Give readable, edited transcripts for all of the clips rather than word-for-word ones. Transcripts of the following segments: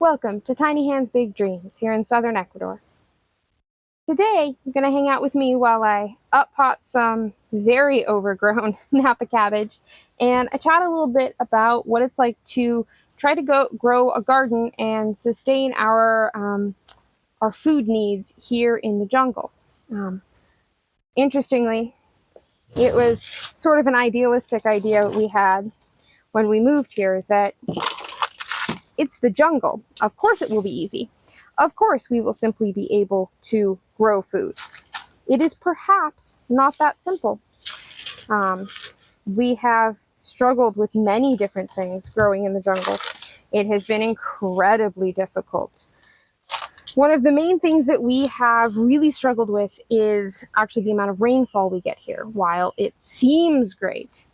Welcome to Tiny Hands Big Dreams here in southern Ecuador. Today, you're going to hang out with me while I up-pot some very overgrown Napa cabbage, and I chat a little bit about what it's like to try to grow a garden and sustain our food needs here in the jungle. Interestingly, it was sort of an idealistic idea we had when we moved here that it's the jungle. Of course it will be easy. Of course we will simply be able to grow food. It is perhaps not that simple. We have struggled with many different things growing in the jungle. It has been incredibly difficult. One of the main things that we have really struggled with is actually the amount of rainfall we get here. While it seems great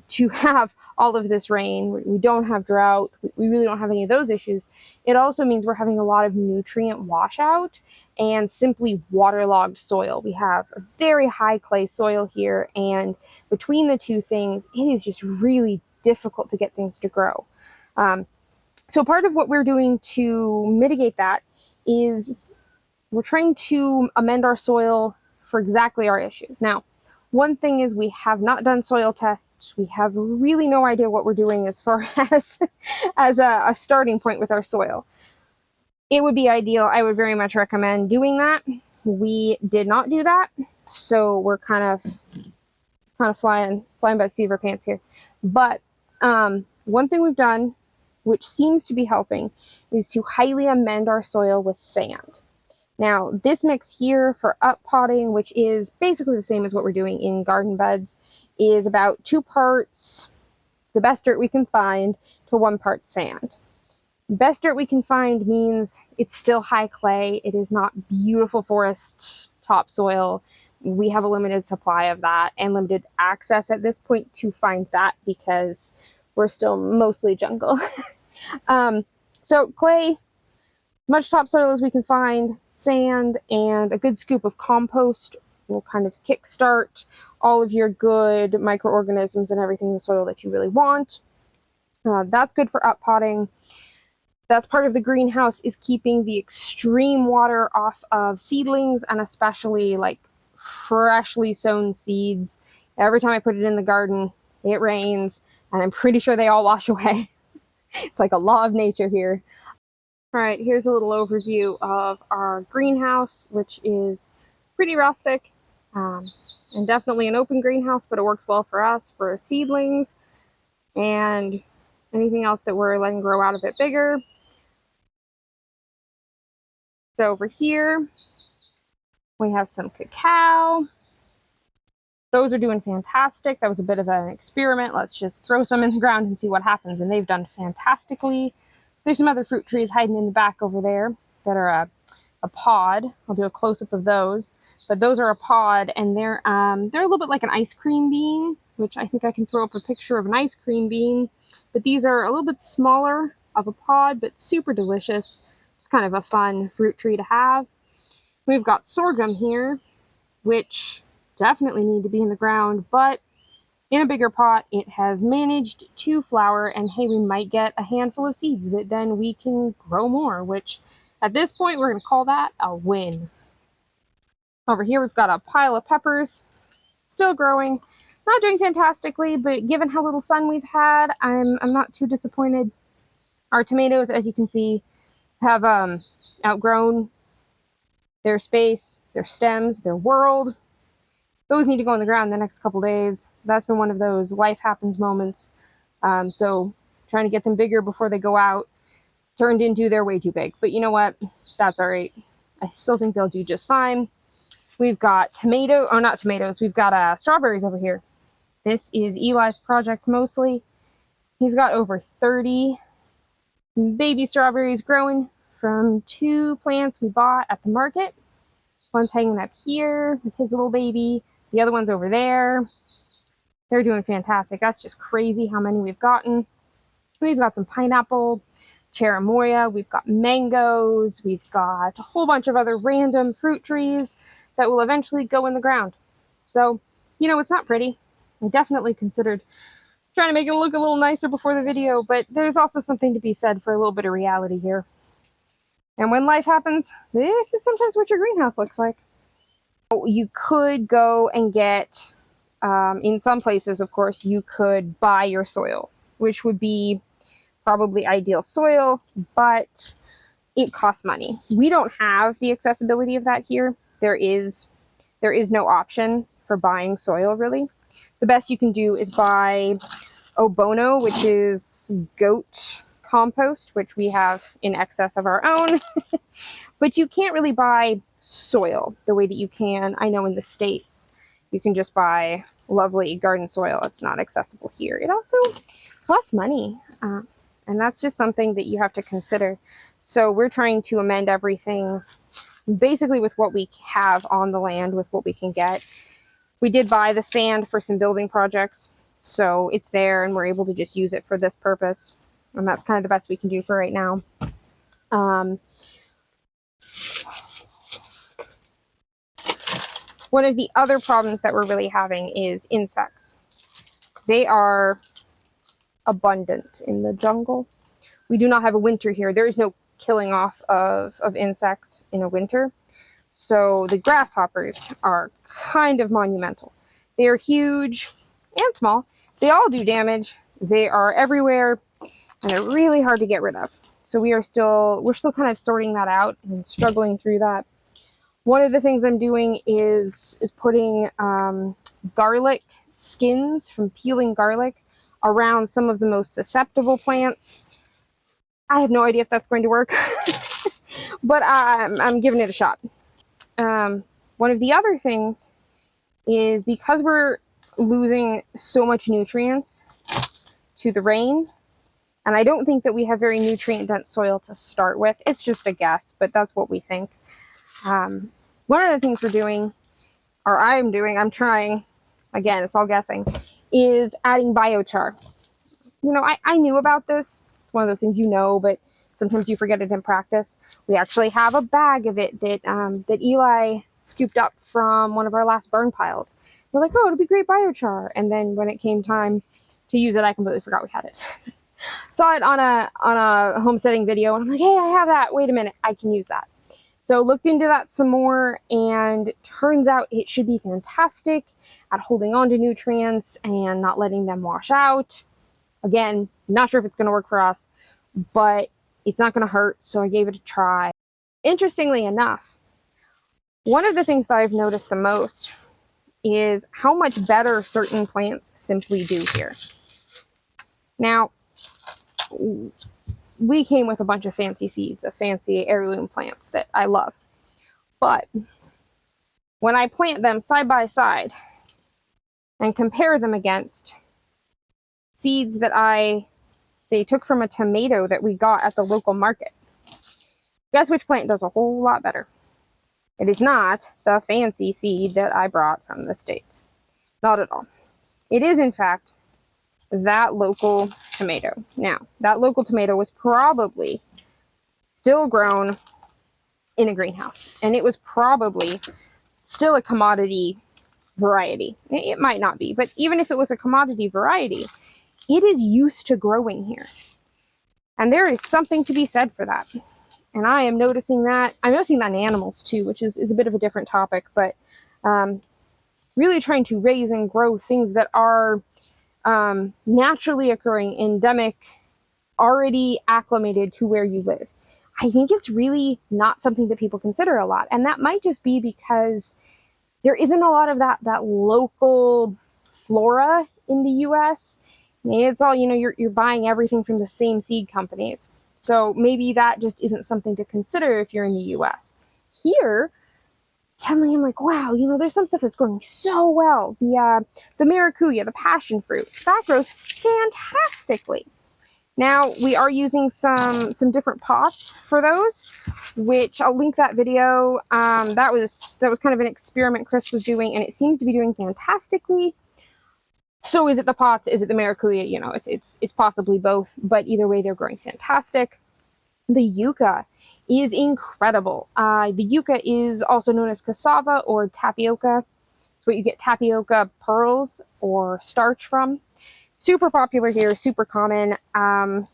to have all of this rain, we don't have drought, we really don't have any of those issues, it also means we're having a lot of nutrient washout and simply waterlogged soil. We have a very high clay soil here, and between the two things, it is just really difficult to get things to grow. So part of what we're doing to mitigate that is we're trying to amend our soil for exactly our issues. Now, one thing is we have not done soil tests. We have really no idea what we're doing as far as a starting point with our soil. It would be ideal. I would very much recommend doing that. We did not do that, so we're kind of flying by the seat of our pants here. But one thing we've done, which seems to be helping, is to highly amend our soil with sand. Now, this mix here for up potting, which is basically the same as what we're doing in garden beds, is about 2 parts the best dirt we can find to 1 part sand. Best dirt we can find means it's still high clay. It is not beautiful forest topsoil. We have a limited supply of that and limited access at this point to find that because we're still mostly jungle. So clay, much topsoil as we can find, sand, and a good scoop of compost will kind of kickstart all of your good microorganisms and everything in the soil that you really want. That's good for up potting. That's part of the greenhouse, is keeping the extreme water off of seedlings, and especially like freshly sown seeds. Every time I put it in the garden, it rains, and I'm pretty sure they all wash away. It's like a law of nature here. All right, here's a little overview of our greenhouse, which is pretty rustic and definitely an open greenhouse, but it works well for us for seedlings and anything else that we're letting grow out a bit bigger. So over here, we have some cacao. Those are doing fantastic. That was a bit of an experiment. Let's just throw some in the ground and see what happens, and they've done fantastically. There's some other fruit trees hiding in the back over there that are a pod. I'll do a close-up of those. But those are a pod, and they're a little bit like an ice cream bean, which I think I can throw up a picture of an ice cream bean. But these are a little bit smaller of a pod, but super delicious. It's kind of a fun fruit tree to have. We've got sorghum here, which definitely need to be in the ground, but in a bigger pot, it has managed to flower, and hey, we might get a handful of seeds that then we can grow more, which at this point, we're going to call that a win. Over here, we've got a pile of peppers, still growing, not doing fantastically, but given how little sun we've had, I'm not too disappointed. Our tomatoes, as you can see, have outgrown their space, their stems, their world. Those need to go in the ground the next couple days. That's been one of those life happens moments. So trying to get them bigger before they go out turned into they're way too big. But you know what? That's all right. I still think they'll do just fine. We've got we've got strawberries over here. This is Eli's project mostly. He's got over 30 baby strawberries growing from 2 plants we bought at the market. One's hanging up here with his little baby. The other one's over there. They're doing fantastic. That's just crazy how many we've gotten. We've got some pineapple, cherimoya, we've got mangoes, we've got a whole bunch of other random fruit trees that will eventually go in the ground. So, you know, it's not pretty. I definitely considered Trying to make it look a little nicer before the video, but there's also something to be said for a little bit of reality here. And when life happens, this is sometimes what your greenhouse looks like. You could go and get, in some places, of course, you could buy your soil, which would be probably ideal soil, but it costs money. We don't have the accessibility of that here. There is no option for buying soil, really. The best you can do is buy Obono, which is goat compost, which we have in excess of our own. But you can't really buy soil the way that you can, I know, in the States. You can just buy lovely garden soil. It's not accessible here. It also costs money, and that's just something that you have to consider. So we're trying to amend everything basically with what we have on the land, with what we can get. We did buy the sand for some building projects, so it's there and we're able to just use it for this purpose. And that's kind of the best we can do for right now. One of the other problems that we're really having is insects. They are abundant in the jungle. We do not have a winter here. There is no killing off of insects in a winter. So the grasshoppers are kind of monumental. They are huge and small. They all do damage. They are everywhere, and they're really hard to get rid of. So we're still kind of sorting that out and struggling through that. One of the things I'm doing is putting garlic skins from peeling garlic around some of the most susceptible plants. I have no idea if that's going to work, but I'm giving it a shot. One of the other things is, because we're losing so much nutrients to the rain, and I don't think that we have very nutrient-dense soil to start with. It's just a guess, but that's what we think. One of the things we're doing, or I'm trying, again, it's all guessing, is adding biochar. You know, I knew about this. It's one of those things you know, but sometimes you forget it in practice. We actually have a bag of it that Eli scooped up from one of our last burn piles. We're like, oh, it'll be great biochar. And then when it came time to use it, I completely forgot we had it. Saw it on a homesteading video, and I'm like, hey, I have that. Wait a minute, I can use that. So looked into that some more, and turns out it should be fantastic at holding on to nutrients and not letting them wash out. Again, not sure if it's going to work for us, but it's not going to hurt, so I gave it a try. Interestingly enough, one of the things that I've noticed the most is how much better certain plants simply do here. Now, we came with a bunch of fancy seeds, of fancy heirloom plants that I love. But when I plant them side by side and compare them against seeds that I, say, took from a tomato that we got at the local market, guess which plant does a whole lot better? It is not the fancy seed that I brought from the States. Not at all. It is, in fact, that local tomato. Now, that local tomato was probably still grown in a greenhouse, and it was probably still a commodity variety. It might not be, but even if it was a commodity variety, it is used to growing here. And there is something to be said for that. And I am noticing that. I'm noticing that in animals too, which is a bit of a different topic, but really trying to raise and grow things that are naturally occurring, endemic, already acclimated to where you live. I think it's really not something that people consider a lot. And that might just be because there isn't a lot of that local flora in the US. I mean, it's all, you know, you're buying everything from the same seed companies. So maybe that just isn't something to consider if you're in the US. Here, suddenly I'm like, wow, you know, there's some stuff that's growing so well. The maracuja, the passion fruit, that grows fantastically. Now, we are using some different pots for those, which I'll link that video. That was kind of an experiment Chris was doing, and it seems to be doing fantastically. So is it the pots? Is it the maracuja? You know, it's possibly both, but either way, they're growing fantastic. The yucca is incredible. The yucca is also known as cassava or tapioca. It's what you get tapioca pearls or starch from. Super popular here, super common. Am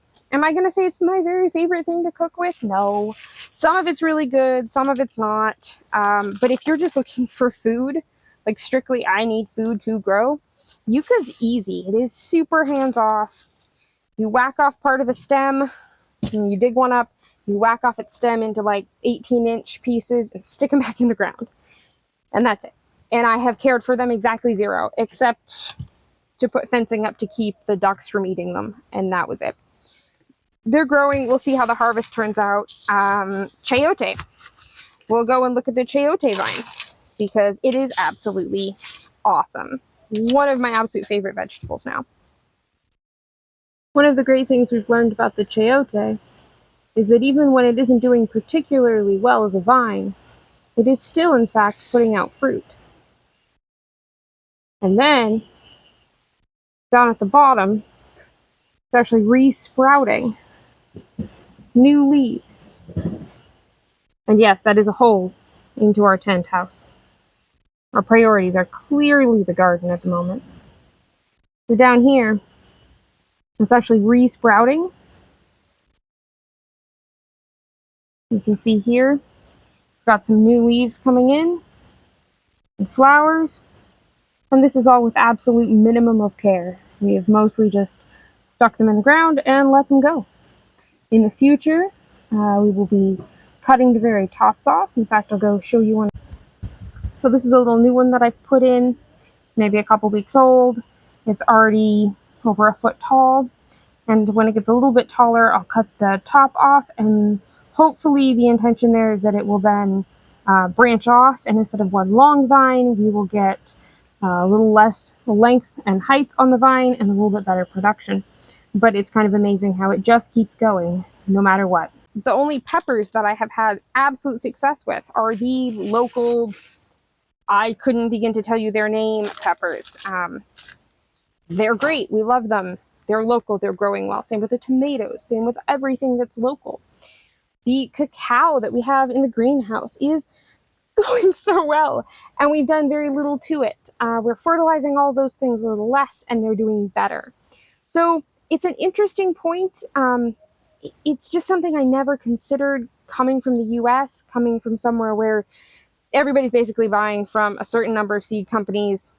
I going to say it's my very favorite thing to cook with? No. Some of it's really good, some of it's not. But if you're just looking for food, like strictly I need food to grow, yucca's easy. It is super hands-off. You whack off part of a stem, and you dig one up, you whack off its stem into like 18-inch pieces and stick them back in the ground. And that's it. And I have cared for them exactly zero, except to put fencing up to keep the ducks from eating them, and that was it. They're growing. We'll see how the harvest turns out. Chayote. We'll go and look at the chayote vine because it is absolutely awesome. One of my absolute favorite vegetables now. One of the great things we've learned about the chayote is that even when it isn't doing particularly well as a vine, it is still in fact putting out fruit. And then, down at the bottom, it's actually re-sprouting new leaves. And yes, that is a hole into our tent house. Our priorities are clearly the garden at the moment. So down here, it's actually re-sprouting. You can see here, got some new leaves coming in, and flowers. And this is all with absolute minimum of care. We have mostly just stuck them in the ground and let them go. In the future, we will be cutting the very tops off. In fact, I'll go show you one. So this is a little new one that I've put in. It's maybe a couple weeks old. It's already over a foot tall. And when it gets a little bit taller, I'll cut the top off, and hopefully the intention there is that it will then branch off, and instead of one long vine, we will get a little less length and height on the vine and a little bit better production. But it's kind of amazing how it just keeps going no matter what. The only peppers that I have had absolute success with are the local, I couldn't begin to tell you their name, peppers. They're great. We love them. They're local. They're growing well. Same with the tomatoes. Same with everything that's local. The cacao that we have in the greenhouse is going so well, and we've done very little to it. We're fertilizing all those things a little less, and they're doing better. So it's an interesting point. It's just something I never considered coming from the US, coming from somewhere where everybody's basically buying from a certain number of seed companies.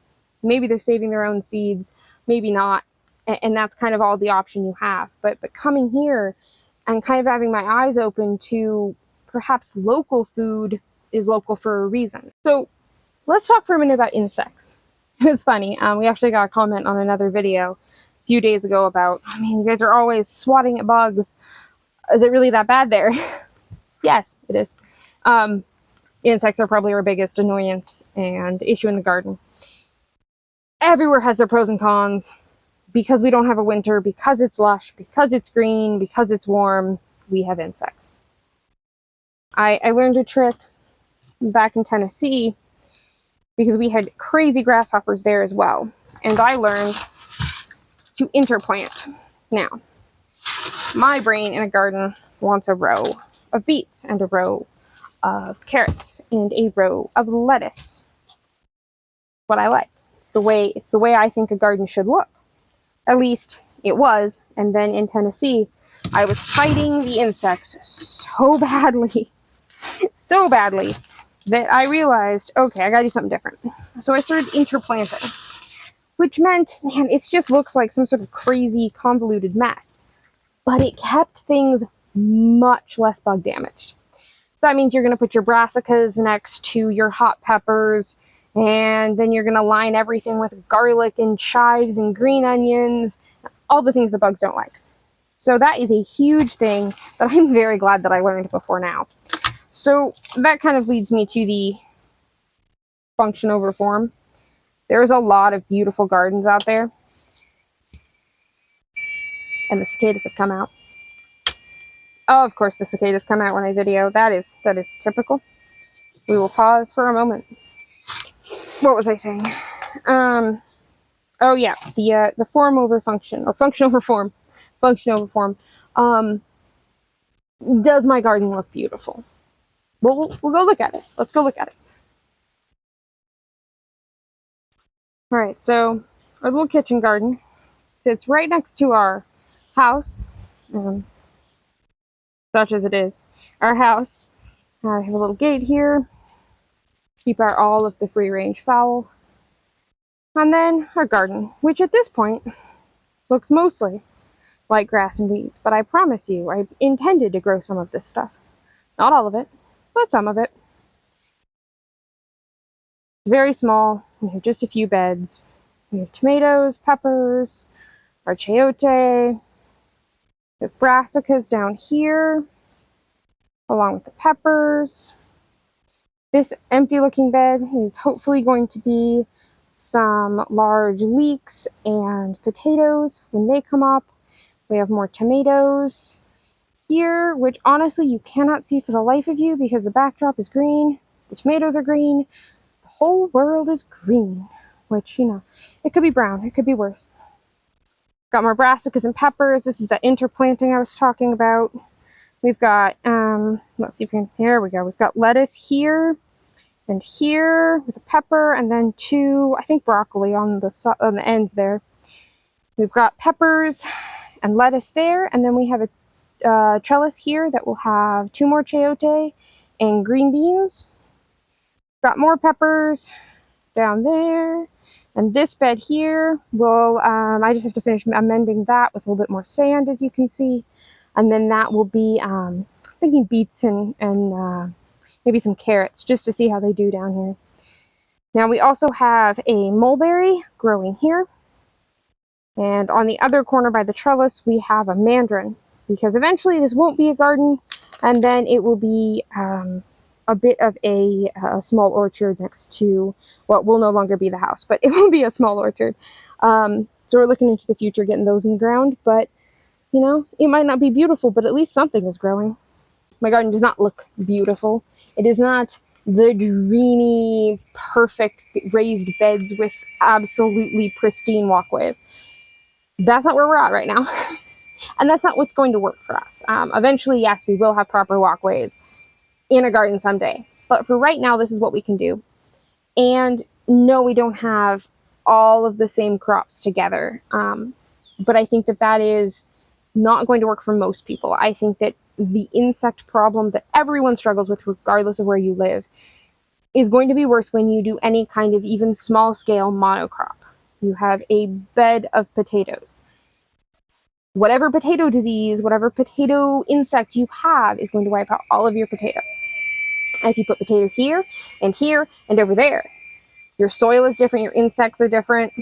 Maybe they're saving their own seeds, maybe not. And that's kind of all the option you have. But coming here and kind of having my eyes open to perhaps local food is local for a reason. So let's talk for a minute about insects. It was funny. We actually got a comment on another video a few days ago about, I mean, you guys are always swatting at bugs. Is it really that bad there? Yes, it is. Insects are probably our biggest annoyance and issue in the garden. Everywhere has their pros and cons. Because we don't have a winter, because it's lush, because it's green, because it's warm, we have insects. I learned a trick back in Tennessee because we had crazy grasshoppers there as well. And I learned to interplant. Now, my brain in a garden wants a row of beets and a row of carrots and a row of lettuce. What I like. It's the way I think a garden should look. At least it was. And then in Tennessee, I was fighting the insects so badly, that I realized, okay, I gotta do something different. So I started interplanting, which meant, man, it just looks like some sort of crazy convoluted mess. But it kept things much less bug damaged. That means you're gonna put your brassicas next to your hot peppers, and then you're going to line everything with garlic and chives and green onions, all the things the bugs don't like. So that is a huge thing that I'm very glad that I learned before now. So that kind of leads me to the function over form. There's a lot of beautiful gardens out there. And the cicadas have come out. Oh, of course the cicadas come out when I video. That is typical. We will pause for a moment. What was I saying? Oh yeah, the form over function, or function over form. Function over form. Does my garden look beautiful? We'll go look at it. Let's go look at it. Alright, so our little kitchen garden. sits right next to our house, such as it is. Our house. I have a little gate here, keep out all of the free-range fowl. And then our garden, which at this point looks mostly like grass and weeds. But I promise you, I intended to grow some of this stuff. Not all of it, but some of it. It's very small. We have just a few beds. We have tomatoes, peppers, our chayote, the brassicas down here, along with the peppers. This empty looking bed is hopefully going to be some large leeks and potatoes when they come up. We have more tomatoes here, which honestly you cannot see for the life of you because the backdrop is green, the tomatoes are green, the whole world is green, which, you know, it could be brown, it could be worse. Got more brassicas and peppers. This is the interplanting I was talking about. We've got, let's see if we can, there we go. We've got lettuce here and here with a pepper, and then two, I think broccoli on the ends there. We've got peppers and lettuce there, and then we have a trellis here that will have two more chayote and green beans. Got more peppers down there, and this bed here will, I just have to finish amending that with a little bit more sand, as you can see, and then that will be, thinking beets and maybe some carrots, just to see how they do down here. Now we also have a mulberry growing here. And on the other corner by the trellis, we have a mandarin, because eventually this won't be a garden, and then it will be a bit of a small orchard next to what will no longer be the house, but it will be a small orchard. So we're looking into the future, getting those in the ground, but you know, it might not be beautiful, but at least something is growing. My garden does not look beautiful. It is not the dreamy, perfect raised beds with absolutely pristine walkways. That's not where we're at right now. And that's not what's going to work for us. Eventually, yes, we will have proper walkways in a garden someday. But for right now, this is what we can do. And no, we don't have all of the same crops together. But I think that that is not going to work for most people. I think that the insect problem that everyone struggles with, regardless of where you live, is going to be worse when you do any kind of even small scale monocrop. You have a bed of potatoes. Whatever potato disease, whatever potato insect you have is going to wipe out all of your potatoes. And if you put potatoes here and over there, your soil is different, your insects are different,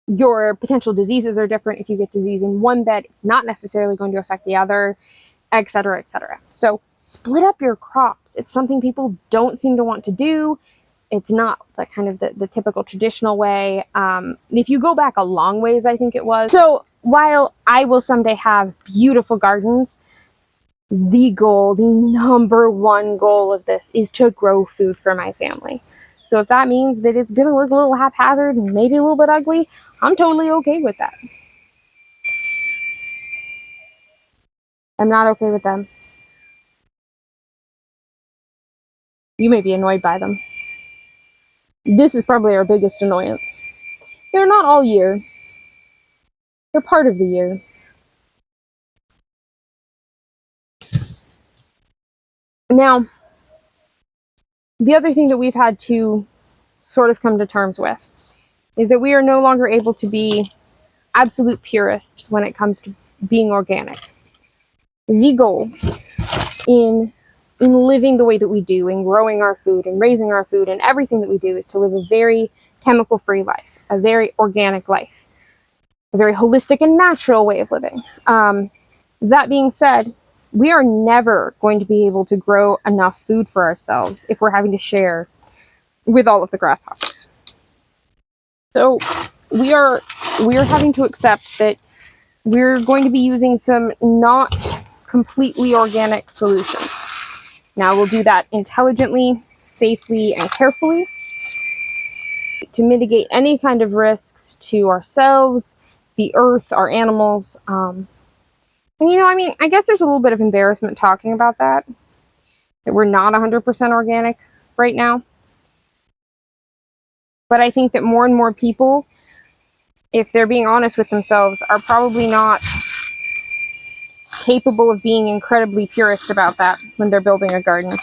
your potential diseases are different. If you get disease in one bed, it's not necessarily going to affect the other, etc., etc. So split up your crops. It's something people don't seem to want to do. It's not the kind of the typical traditional way. If you go back a long ways, I think it was. So while I will someday have beautiful gardens, the goal, the number one goal of this is to grow food for my family. So if that means that it's going to look a little haphazard and maybe a little bit ugly, I'm totally okay with that. I'm not okay with them. You may be annoyed by them. This is probably our biggest annoyance. They're not all year. They're part of the year. Now, the other thing that we've had to sort of come to terms with is that we are no longer able to be absolute purists when it comes to being organic. The goal in living the way that we do, in growing our food and raising our food and everything that we do, is to live a very chemical-free life, a very organic life, a very holistic and natural way of living. That being said, we are never going to be able to grow enough food for ourselves if we're having to share with all of the grasshoppers. So we are having to accept that we're going to be using some not completely organic solutions. Now we'll do that intelligently, safely, and carefully to mitigate any kind of risks to ourselves, the earth, our animals. And you know, I mean, I guess there's a little bit of embarrassment talking about that we're not 100% organic right now. But I think that more and more people if they're being honest with themselves, are probably not capable of being incredibly purist about that when they're building a garden.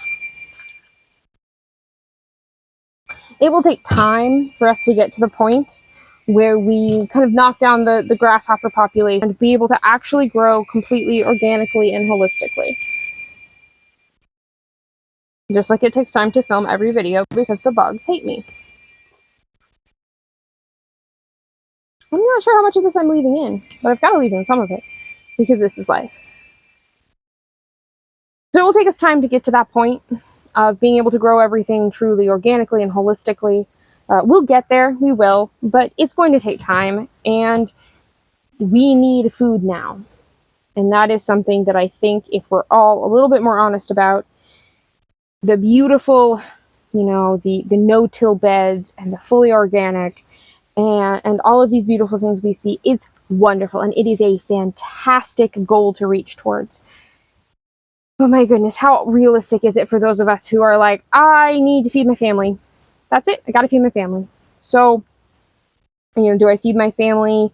It will take time for us to get to the point where we kind of knock down the grasshopper population and be able to actually grow completely organically and holistically. Just like it takes time to film every video because the bugs hate me. I'm not sure how much of this I'm leaving in, but I've got to leave in some of it because this is life. So it will take us time to get to that point of being able to grow everything truly organically and holistically. We'll get there, we will, but it's going to take time, and we need food now. And that is something that I think if we're all a little bit more honest about, the beautiful, the no-till beds and the fully organic and all of these beautiful things we see, it's wonderful, and it is a fantastic goal to reach towards. But my goodness, how realistic is it for those of us who are like, I need to feed my family. That's it. I got to feed my family. So, do I feed my family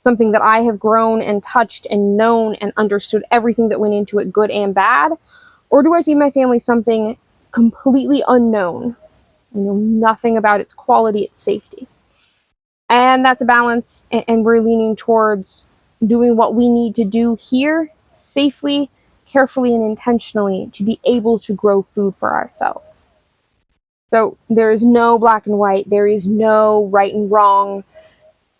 something that I have grown and touched and known and understood everything that went into it, good and bad? Or do I feed my family something completely unknown? I know nothing about its quality, its safety. And that's a balance, and we're leaning towards doing what we need to do here safely, carefully, and intentionally to be able to grow food for ourselves. So there is no black and white. There is no right and wrong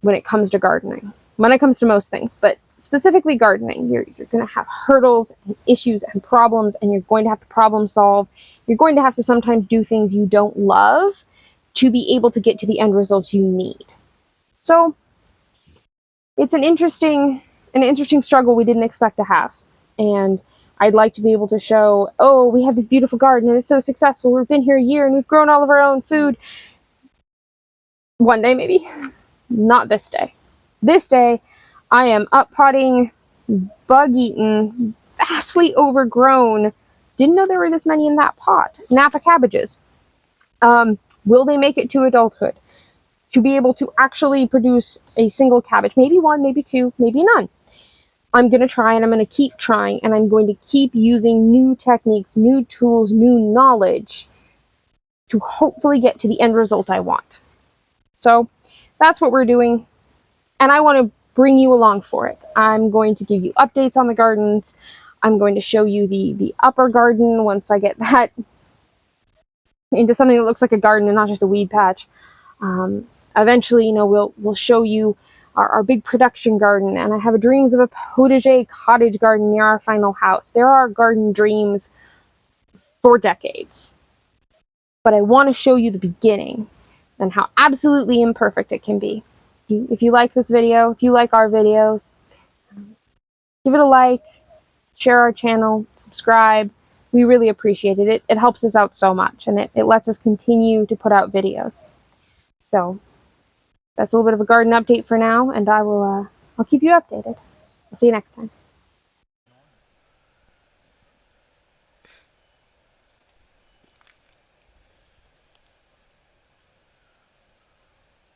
when it comes to gardening. When it comes to most things, but specifically gardening, you're going to have hurdles and issues and problems, and you're going to have to problem solve. You're going to have to sometimes do things you don't love to be able to get to the end results you need. So it's an interesting struggle we didn't expect to have. And I'd like to be able to show, oh, we have this beautiful garden and it's so successful. We've been here a year and we've grown all of our own food. One day, maybe. Not this day. This day, I am up potting, bug-eaten, vastly overgrown. Didn't know there were this many in that pot. Napa cabbages. Will they make it to adulthood? To be able to actually produce a single cabbage. Maybe one, maybe two, maybe none. I'm going to try, and I'm going to keep trying, and I'm going to keep using new techniques, new tools, new knowledge to hopefully get to the end result I want. So that's what we're doing, and I want to bring you along for it. I'm going to give you updates on the gardens. I'm going to show you the upper garden once I get that into something that looks like a garden and not just a weed patch. Eventually, we'll show you our big production garden, and I have dreams of a potager cottage garden near our final house. There are garden dreams for decades. But I want to show you the beginning and how absolutely imperfect it can be. If you like this video, if you like our videos, give it a like, share our channel, subscribe. We really appreciate it. It helps us out so much, and it lets us continue to put out videos. So that's a little bit of a garden update for now, and I'll keep you updated. I'll see you next time.